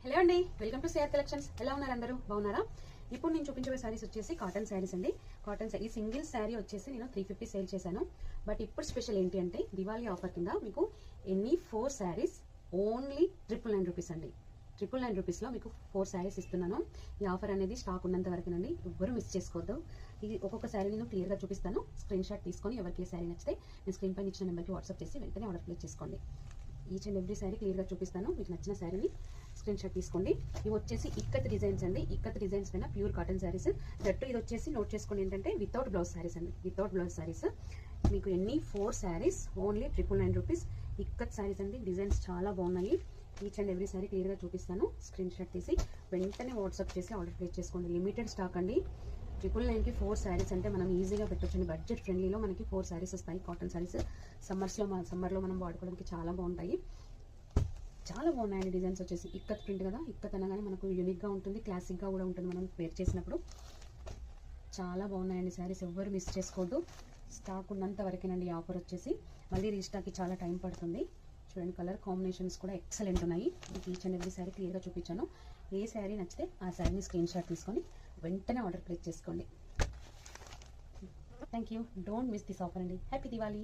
Hello అండి, welcome to CR collections. ఎలా ఉన్నారు అందరూ? బాగున్నారా? ఇప్పుడు నేను చూపించే శారీస్ వచ్చేసి కాటన్ శారీస్ అండి. కాటన్ ఈ సింగిల్ శారీ వచ్చేసి నేను 350 సేల్ చేశాను. బట్ ఇప్పుడు స్పెషల్ ఏంటి అంటే దివాళీ ఆఫర్ కింద మీకు ఎన్ని 4 శారీస్ ఓన్లీ 999 రూపీస్ అండి. 999 రూపీస్లో మీకు 4 శారీస్ ఇస్తున్నాను. ఈ ఆఫర్ అనేది స్టాక్ ఉన్నంత వరకునండి, ఎవ్వరు మిస్ చేసుకోవద్దు. ఇది ఒక్కొక్క శారీ నేను క్లియర్గా చూపిస్తాను. స్క్రీన్ షాట్ తీసుకొని ఎవరికి శారీ నచ్చితే నేను స్క్రీన్ పైన ఇచ్చిన నెంబర్కి వాట్సాప్ చేసి వెంటనే ఆర్డర్ ప్లేస్ చేసుకోండి. ఈచ్ అండ్ ఎవ్రీ శారీ క్లియర్గా చూపిస్తాను. మీకు నచ్చిన శారీని స్క్రీన్ షాట్ తీసుకోండి. ఇవి వచ్చేసి ఇక్కత్ డిజైన్స్ అండి. ఇక్కత్ డిజైన్స్ పైన ప్యూర్ కాటన్ శారీస్. దట్టు ఇది వచ్చేసి నోట్ చేసుకోండి ఏంటంటే వితౌట్ బ్లౌజ్ శారీస్ అండి. వితౌట్ బ్లౌజ్ శారీస్ మీకు ఎన్ని 4 శారీస్ ఓన్లీ 999 రూపీస్. ఇక్కత్ శారీస్ అండి. డిజైన్స్ చాలా బాగున్నాయి. ఈచ్ అండ్ ఎవ్రీ శారీ క్లియర్గా చూపిస్తాను. స్క్రీన్ షాట్ తీసి వెంటనే వాట్సాప్ చేసి ఆర్డర్ ప్లేస్ చేసుకోండి. లిమిటెడ్ స్టాక్ అండి. 999కి 4 శారీస్ అంటే మనం ఈజీగా పెట్టొచ్చండి. బడ్జెట్ ఫ్రెండ్లీలో మనకి 4 శారీస్ వస్తాయి. కాటన్ శారీస్ సమ్మర్లో మనం వాడుకోవడానికి చాలా బాగుంటాయి. చాలా బాగున్నాయండి. డిజైన్స్ వచ్చేసి ఇక్కత్ ప్రింట్ కదా. ఇక్కత్ అనగానే మనకు యూనిక్గా ఉంటుంది, క్లాసిక్గా కూడా ఉంటుంది మనం వేర్ చేసినప్పుడు. చాలా బాగున్నాయండి శారీస్, ఎవ్వరు మిస్ చేసుకోవద్దు. స్టాక్ ఉన్నంత వరకేనండి ఈ ఆఫర్ వచ్చేసి. మళ్ళీ రీస్టాక్కి చాలా టైం పడుతుంది. చూడండి, కలర్ కాంబినేషన్స్ కూడా ఎక్సలెంట్ ఉన్నాయి. మీకు ఈచ్ అండ్ ఎవ్రీ శారీ క్లియర్గా చూపించాను. ఏ శారీ నచ్చితే ఆ శారీని స్క్రీన్ షాట్ తీసుకొని వెంటనే ఆర్డర్ ప్లేస్ చేసుకోండి. Thank you. Don't miss this offer అండి. హ్యాపీ దివాళీ.